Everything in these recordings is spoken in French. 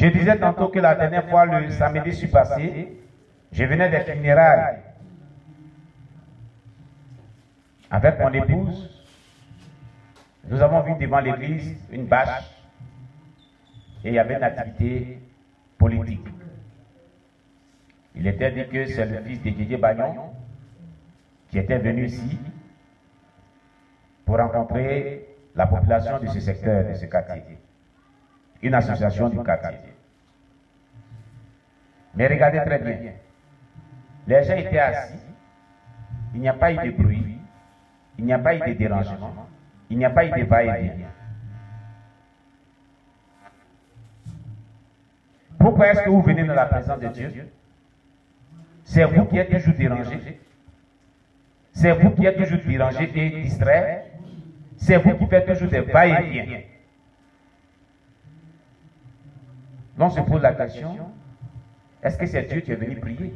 Je disais tantôt que la dernière fois, le samedi, je suis passé, je venais des funérailles avec mon épouse. Nous avons vu devant l'église une bâche et il y avait une activité politique. Il était dit que c'est le fils de Didier Bagnon qui était venu ici pour rencontrer la population de ce secteur, de ce quartier. Une association du quartier. Mais regardez très bien. Les gens étaient assis. Il n'y a pas eu de bruit. Il n'y a pas eu de dérangement. Il n'y a pas eu de va-et-vient. Pourquoi est-ce que vous venez dans la présence de Dieu? C'est vous qui êtes toujours dérangé. C'est vous qui êtes toujours dérangé et distrait. C'est vous qui faites toujours des va-et-vient. Donc on se pose la question, est-ce que c'est Dieu qui est venu prier?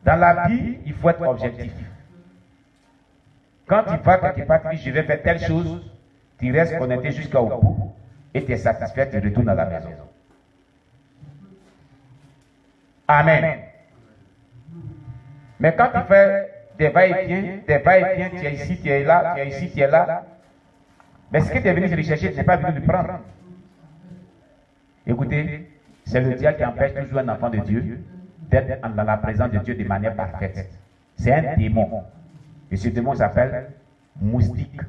Dans la vie, il faut être objectif. Quand tu vas quelque part, tu dis je vais faire telle chose, tu restes connecté jusqu'au bout et tu es satisfait, tu retournes à la maison. Amen. Mais quand tu fais des va-et-vient, tu es ici, tu es là, tu es ici, tu es là, mais ce que tu es venu rechercher, tu n'es pas venu le prendre. Écoutez, c'est le diable qui empêche toujours un enfant de Dieu d'être dans la présence de Dieu de manière parfaite. C'est un démon. Et ce démon s'appelle moustique.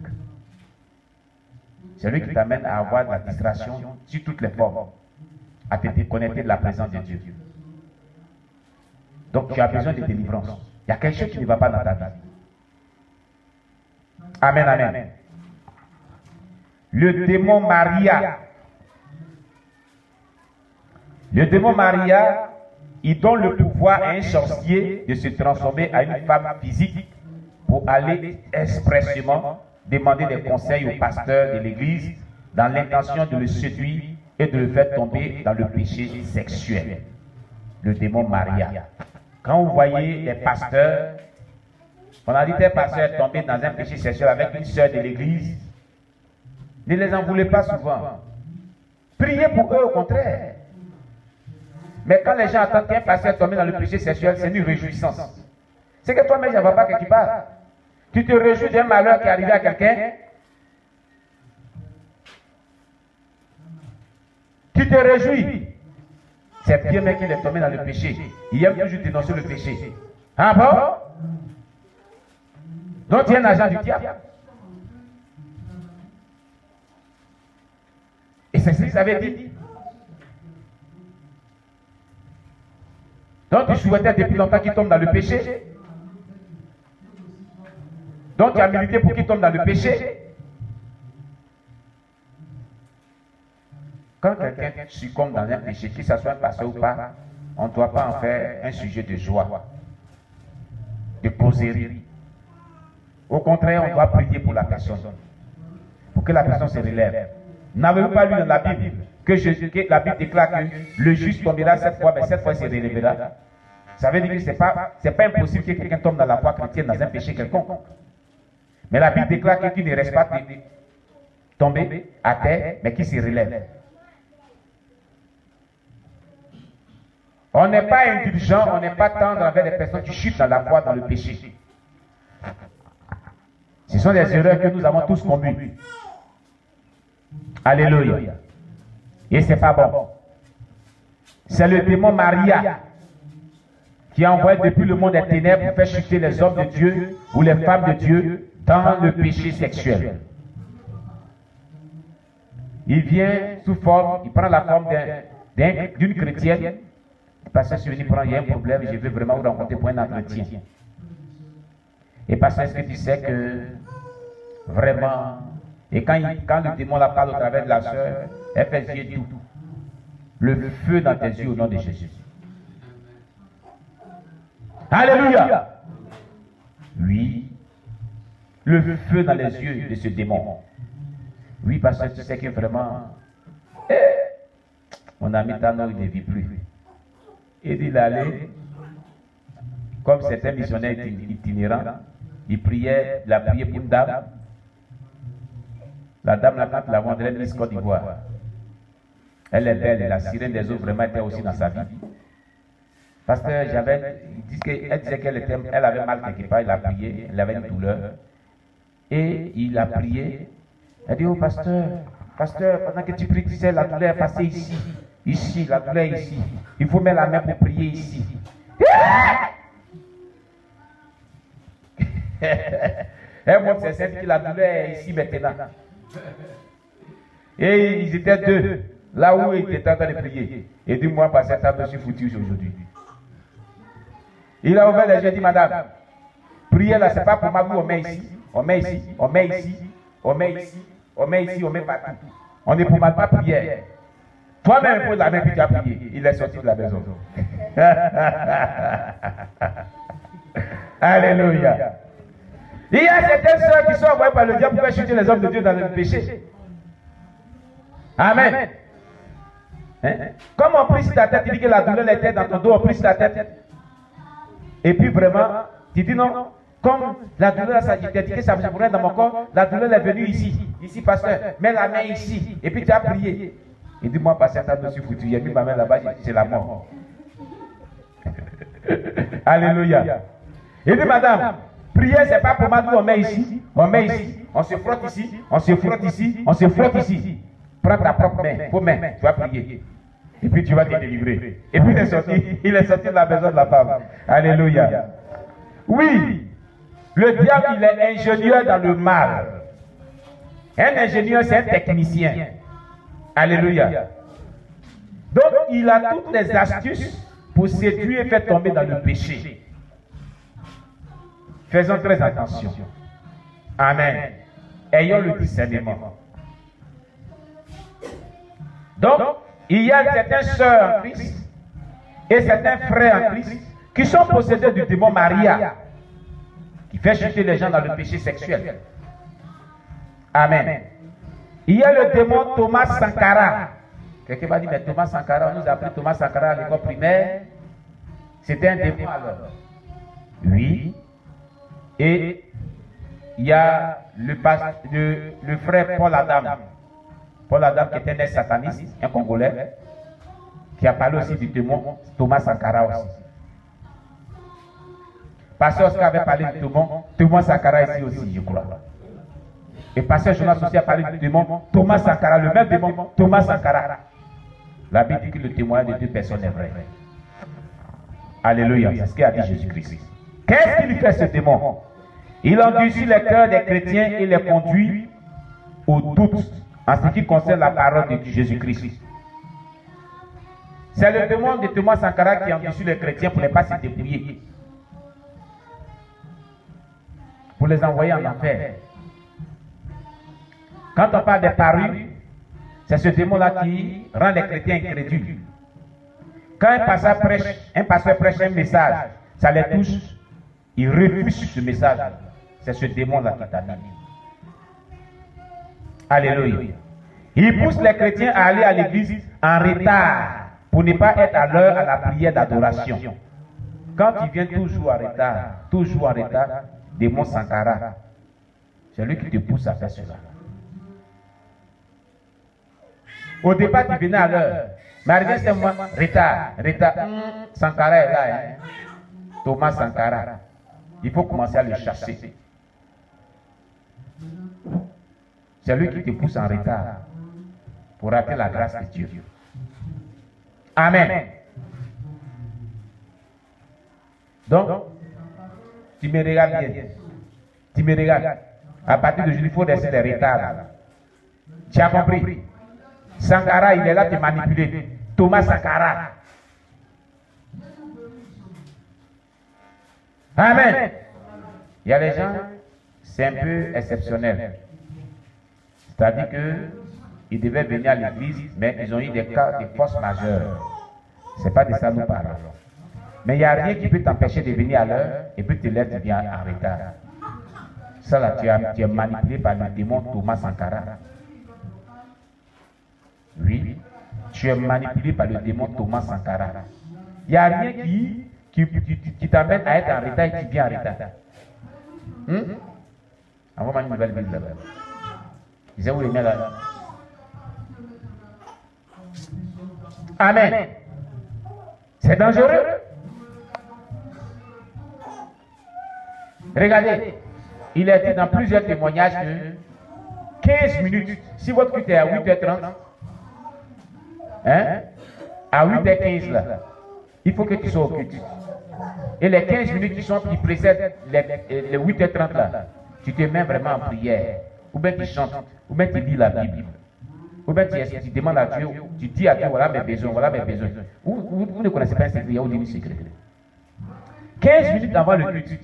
C'est lui qui t'amène à avoir de la distraction sur toutes les formes, à te déconnecter de la présence de Dieu. Donc tu as besoin de délivrance. Il y a quelque chose qui ne va pas dans ta vie. Amen, amen. Le démon Maria. Le démon Maria, il donne le pouvoir à un sorcier de se transformer en une femme physique pour aller expressément demander des conseils au pasteur de l'église dans l'intention de le séduire et de le faire tomber dans le péché sexuel. Le démon Maria. Quand vous voyez des pasteurs, on a dit des pasteurs tombés dans un péché sexuel avec une sœur de l'église, ne les en voulez pas souvent. Priez pour eux au contraire. Mais quand les gens attendent qu'un pasteur tombe dans le péché sexuel, c'est une réjouissance. C'est que toi-même, ça ne va pas quelque part. Tu te réjouis d'un malheur qui est arrivé à quelqu'un. Tu te réjouis. C'est bien, mais qu'il est tombé dans le péché. Il aime toujours dénoncer le péché. Ah bon? Donc tu es un agent du diable. Et c'est ce qu'il avait dit. Donc tu souhaitais depuis longtemps qu'il tombe dans le péché. Donc tu as milité pour qu'il tombe dans le péché. Quand quelqu'un succombe dans un péché, qu'il soit un pasteur ou pas, on ne doit pas en faire un sujet de joie, de causerie. Au contraire, on doit prier pour la personne, pour que la personne se relève. N'avez-vous pas lu dans la Bible que la Bible déclare que le juste tombera 7 fois, mais 7 fois il se relèvera? Ça veut dire que ce n'est pas impossible que quelqu'un tombe dans la foi chrétienne dans un péché quelconque. Mais la Bible déclare que qui ne reste pas tombé à terre, mais qui se relève. On n'est pas indulgent, on n'est pas tendre envers les personnes qui chutent dans la foi, dans le péché. Ce sont des erreurs que nous avons tous commises. Alléluia. Et ce n'est pas bon. C'est le démon Maria qui a envoyé depuis le monde des ténèbres pour faire chuter les hommes de Dieu ou les femmes de Dieu dans le péché sexuel. Il vient sous forme, il prend la forme d'une chrétienne. Parce que si il y a un problème, je veux vraiment vous rencontrer pour un entretien. Et parce que tu sais que vraiment, et quand le démon la parle au travers de la sœur, elle fait yeux tout. Le feu dans tes yeux au nom de Jésus. Alléluia. Oui. Le feu dans les yeux de ce démon. Oui, parce que tu sais que vraiment, mon ami Tano, il ne vit plus. Et il allait, comme certains missionnaires itinérants, il priait, il a prié pour une dame. La dame là, quand la vendrait, Miss Côte d'Ivoire. Elle est belle, et la sirène des eaux vraiment était aussi dans sa vie. Pasteur, elle disait qu'elle avait mal quelque part, il a prié, elle avait une douleur. Et il a prié. Elle dit, oh pasteur, pendant que tu pries, tu sais, la douleur est passée ici. Ici, la douleur est ici. Il faut mettre la main pour prier ici. Elle montre ses seins, la douleur est ici maintenant. Et ils étaient deux, là où ils étaient en train de prier. Et dit, moi, par cette table, je suis foutu aujourd'hui. Il a ouvert les yeux et dit, madame, priez là, c'est pas pour ma vie, on met ici, on met ici, on met ici, on met ici, on met ici, on met partout. On est pour ma pas prière. Toi-même, pose la main puis tu as prié. Il est sorti de la maison. Alléluia. Il y a certaines sœurs qui sont envoyées par le diable pour faire chuter les hommes de Dieu dans le péché. Amen. Hein? Comme on prie sur ta tête, tu dis que la douleur était dans ton dos, on prie sur ta tête. Et puis vraiment, tu dis non, comme la douleur, ça, j'ai dit que ça me brûlait dans mon corps, la douleur est venue ici, pasteur, mets la main ici, et puis tu as prié. Il dit, moi, pasteur, je me suis foutu, j'ai mis ma main là-bas, j'ai dit, c'est la mort. Alléluia. Il dit, madame, prier, c'est pas pour moi, on met ici, on met ici, on se frotte ici, on se frotte ici, on se frotte ici. Prends ta propre main, vos mains, tu vas prier. Et puis tu vas te délivrer. Et puis il est sorti de la maison de la femme. Alléluia. Oui, le diable, il est ingénieur dans le mal. Un ingénieur, c'est un technicien. Alléluia. Donc, il a toutes les astuces pour séduire et faire tomber dans le péché. Faisons très attention. Amen. Ayons le discernement. Donc, il y a certaines sœurs en Christ et certains frères en Christ qui sont possédés du démon Maria, qui fait chuter les gens dans le péché sexuel. Amen. Il y a le démon Thomas Sankara. Quelqu'un va dire, mais Thomas Sankara, on nous a appris Thomas Sankara à l'école primaire. C'était un démon alors. Oui. Et il y a le frère Paul Adam. Paul Adam qui était un sataniste, un Congolais, qui a parlé aussi du démon Thomas Sankara aussi. Pasteur Oscar avait parlé du démon Thomas Sankara ici aussi, je crois. Et Pasteur Jonas aussi a parlé du démon Thomas Sankara, le même démon Thomas Sankara. La Bible dit que le témoignage de deux personnes est vrai. Alléluia, c'est ce qu'a dit Jésus-Christ. Qu'est-ce qu'il fait ce démon? Il endurcit les cœurs des chrétiens et les conduit au doute en ce qui concerne la parole de Jésus-Christ. C'est le démon de Thomas Sankara qui endurcit les chrétiens pour ne pas se débrouiller, pour les envoyer en enfer. Quand on parle des parures, c'est ce démon-là qui rend les chrétiens incrédules. Quand un pasteur prêche un message, ça les touche, ils refusent ce message. C'est ce démon-là qui t'anime. Alléluia. Il pousse les chrétiens à aller à l'église en retard pour ne pas être à l'heure à la prière d'adoration. Quand il vient toujours en retard, démon Sankara, c'est lui qui te pousse à faire cela. Au départ, tu venais à l'heure, mais arrivé c'est moi, retard. Sankara est là, hein? Thomas Sankara. Il faut commencer à le chasser. C'est lui qui te pousse en retard pour rater la grâce de Dieu. Amen. Donc, tu me regardes bien. Tu me regardes. À partir de aujourd'hui, il faut laisser les retards. Tu as compris? Sankara, il est là pour te manipuler. Thomas Sankara. Amen. Il y a des gens, c'est un peu exceptionnel. C'est-à-dire qu'ils devaient venir à l'église, mais ils ont eu des cas de force majeure. Ce n'est pas de ça nous parlons. Mais il n'y a rien qui peut t'empêcher de venir à l'heure et puis te laisser tu viens en retard. Ça là, tu es manipulé par le démon Thomas Sankara. Oui, tu es manipulé par le démon Thomas Sankara. Il n'y a rien qui t'amène à être en retard et tu viens en retard. Envoie-moi une nouvelle Bible là-bas. Ils ont les mains là. Amen. C'est dangereux. Regardez, il a été dans plusieurs témoignages que 15 minutes, si votre culte est à 8h30, hein, à 8h15 là, il faut que tu sois au culte. Et les 15 minutes qui précèdent les 8h30 là, tu te mets vraiment en prière, ou bien tu chantes, ou bien tu lis la Bible, ou bien tu demandes à Dieu, tu dis à Dieu, voilà mes besoins, voilà mes besoins. Vous ne connaissez pas un secret, il y a un secret. 15 minutes avant le culte.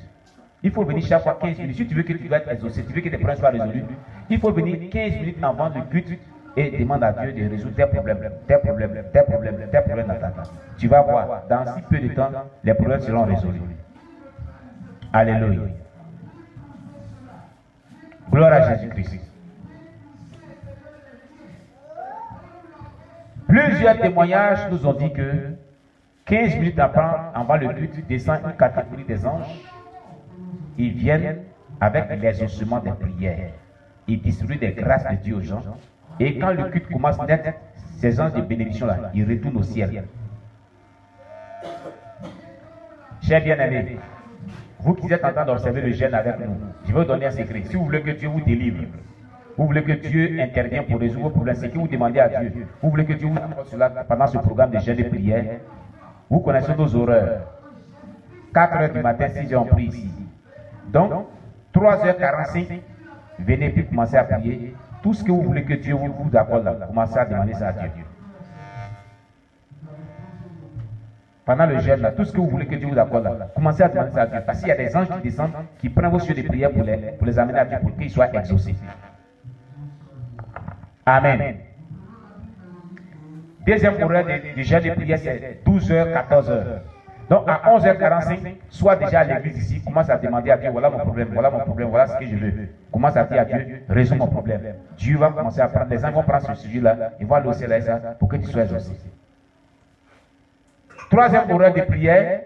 Il faut venir chaque fois 15 minutes. Si tu veux que tu dois être exaucé, si tu veux que tes problèmes soient résolus, il faut venir 15 minutes avant le culte et demande à Dieu de résoudre tes problèmes, tes problèmes, tes problèmes, tes problèmes dans ta vie. Tu vas voir, dans si peu de temps, les problèmes seront résolus. Alléluia. Gloire à Jésus-Christ. Plusieurs témoignages nous ont dit que 15 minutes avant le culte descend une catégorie des anges. Ils viennent avec les instruments des prières. Ils distribuent des grâces de Dieu aux gens. Et quand le culte commence net, ces anges de bénédiction-là, ils retournent au ciel. Chers bien-aimés, vous qui êtes en train d'observer le jeûne avec nous, je vais vous donner un secret. Si vous voulez que Dieu vous délivre, vous voulez que Dieu intervienne pour résoudre vos problèmes, c'est que vous demandez à Dieu. Vous voulez que Dieu vous apporte cela pendant ce programme de jeûne et prière. Vous connaissez nos horreurs. 4 heures du matin, 6 heures, on prie ici. Donc, 3h45, venez puis commencer à prier. Tout ce que vous voulez que Dieu vous accorde là, commencez à demander ça à Dieu. Pendant le jeûne, là, tout ce que vous voulez que Dieu vous accorde là, commencez à demander ça à Dieu. Parce qu'il y a des anges qui descendent, qui prennent vos yeux de prière pour les amener à Dieu, pour qu'ils soient exaucés. Amen. Deuxième horaire du jeûne de prière, c'est 12h, 14h. Donc à 11h45, sois déjà à l'église ici, commence à demander à Dieu, voilà mon problème, voilà ce que je veux. Commence à dire à Dieu, résous mon problème. Dieu va commencer à prendre, les gens vont prendre ce sujet-là, ils vont aller au ciel ça pour que tu sois exaucé. Troisième horaire de prière,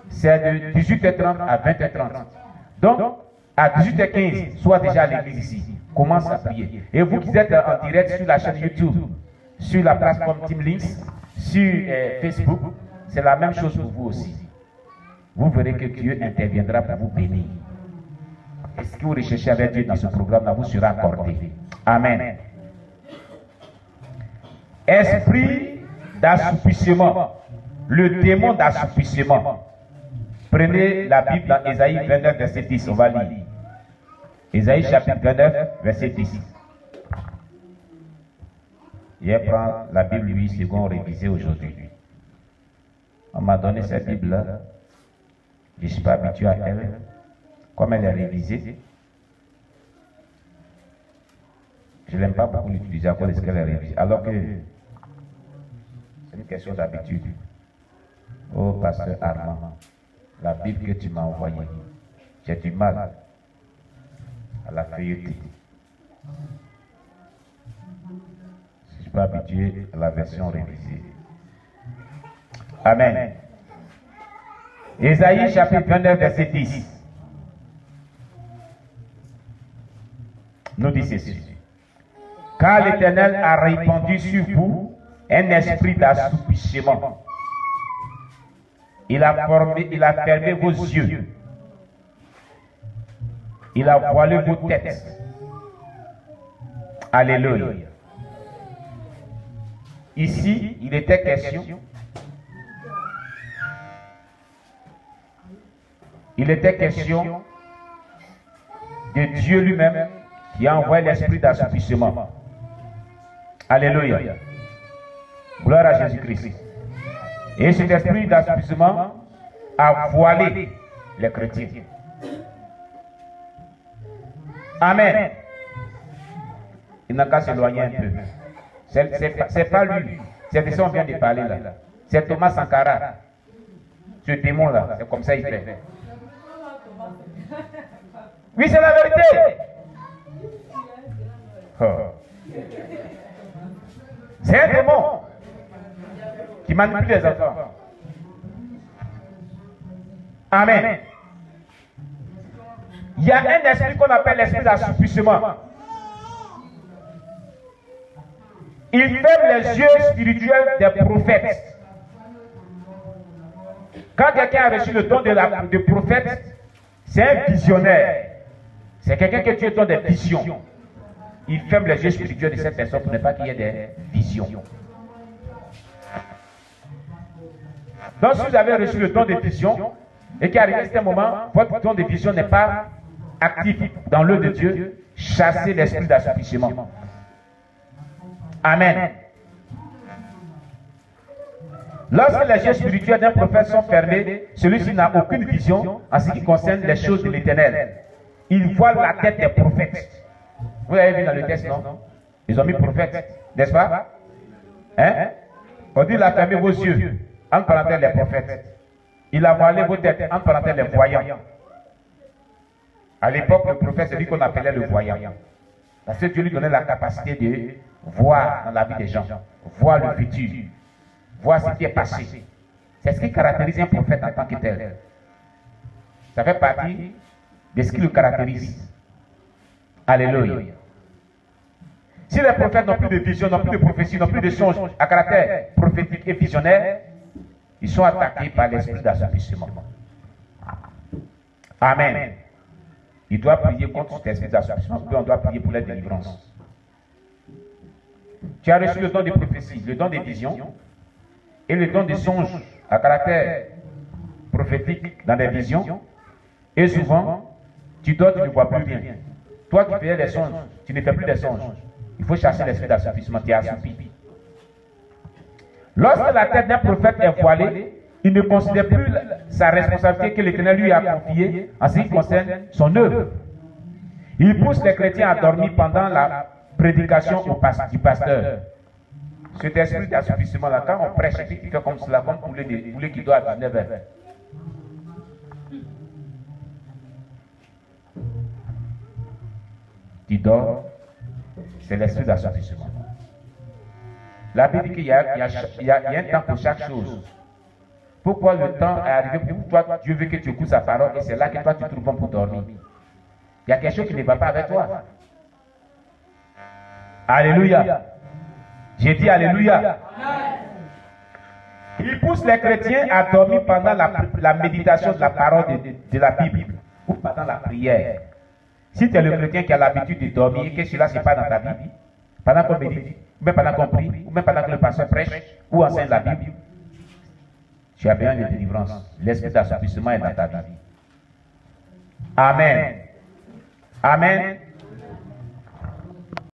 c'est de 18h30 à 20h30. Donc à 18h15, sois déjà à l'église ici, commence à prier. Et vous qui êtes en direct sur la chaîne YouTube, sur la plateforme Team Links, sur Facebook, c'est la même chose pour vous aussi. Vous verrez que Dieu interviendra pour vous bénir. Et ce que vous recherchez avec Dieu dans ce programme-là vous sera accordé. Amen. Esprit d'assoupissement. Le démon d'assoupissement. Prenez la Bible dans Ésaïe 29, verset 10. On va lire. Ésaïe chapitre 29, verset 10. Je prends la Bible 8 secondes révisée aujourd'hui. On m'a donné cette Bible-là. Je ne suis pas habitué à elle. Comme elle est révisée, je n'aime pas beaucoup l'utiliser à cause de ce qu'elle est révisée. Alors que c'est une question d'habitude. Oh, pasteur Armand, la Bible que tu m'as envoyée, j'ai du mal à la feuilleter. Je ne suis pas habitué à la version révisée. Amen. Ésaïe chapitre 29, verset 10. Nous dit ceci. Car l'Éternel a répandu sur vous un esprit d'assoupissement. Il a fermé vos yeux. Il a voilé vos têtes. Alléluia. Ici, il était question. Il était question de Dieu lui-même qui a envoyé l'esprit d'assoupissement. Alléluia. Gloire à Jésus-Christ. Et cet esprit d'assoupissement a voilé les chrétiens. Amen. Il n'a qu'à s'éloigner un peu. C'est pas lui. C'est de ça qu'on vient de parler là. C'est Thomas Sankara. Ce démon-là, c'est comme ça il fait. Oui, c'est la vérité. Oh. C'est un démon qui manipule les enfants. Amen. Il y a un esprit qu'on appelle l'esprit d'assoupissement. Il ferme les yeux spirituels des prophètes. Quand quelqu'un a reçu le don de prophète, c'est un visionnaire. C'est quelqu'un que Dieu donne des visions. Il ferme les yeux spirituels de cette personne pour ne pas qu'il y ait des visions. Donc si vous avez reçu le don de vision et qu'à un certain moment, votre don de vision n'est pas actif dans l'œuvre de Dieu, chassez l'esprit d'assouplissement. Amen. Lorsque les yeux spirituels d'un prophète sont fermés, celui-ci n'a aucune vision en ce qui concerne les choses de l'éternel. Il voit la tête des prophètes. Vous avez vu dans le texte, non? Ils ont mis prophète, n'est-ce pas? Hein? On dit, il a fermé vos yeux, entre parenthèses les prophètes. Il a voilé vos têtes, entre parenthèses les voyants. À l'époque, le prophète, c'est lui qu'on appelait le voyant. Parce que Dieu lui donnait la capacité de voir dans la vie des gens, voir le futur, voir ce qui est passé. C'est ce qui caractérise un prophète en tant que tel. Ça fait partie de ce qui le caractérise. Alléluia. Si les prophètes n'ont plus de vision, n'ont plus de prophétie, n'ont plus de songes à caractère prophétique et visionnaire, ils sont attaqués par l'esprit d'assouplissement. Amen. Il doit prier contre cet esprit d'assouplissement, puis on doit prier pour la délivrance. Tu as reçu le don de prophétie, le don de vision et le don de songes à caractère prophétique dans les visions. Et souvent, tu dors, tu ne vois plus rien. Toi qui fais des songes, tu ne fais plus des songes. Il faut chasser l'esprit d'assouplissement, tu es assoupi. Lorsque la tête d'un prophète est voilée, il ne considère plus sa responsabilité que l'Éternel lui a confiée en ce qui concerne son œuvre. Il pousse les chrétiens à dormir pendant la prédication du pasteur. Cet esprit d'assouplissement-là, quand on prêche, il fait comme cela, comme poulet qui doit à 19 heures. Tu dors, c'est l'esprit d'assouplissement. La Bible dit qu'il y a un temps pour chaque chose. Pourquoi le temps est arrivé pour toi, Dieu veut que tu écoutes sa parole et c'est là que toi tu trouves bon pour dormir. Il y a quelque chose qui ne va pas avec toi. Alléluia. J'ai dit Alléluia. Il pousse les chrétiens à dormir pendant la méditation de la parole de la Bible ou pendant la prière. Si tu es le chrétien qui a l'habitude de dormir et que cela n'est pas dans ta vie, pendant qu'on médite, ou même pendant qu'on prie, ou même pendant que le pasteur prêche ou enseigne la Bible, tu as besoin de délivrance. L'esprit d'assouplissement est dans ta vie. Amen. Amen.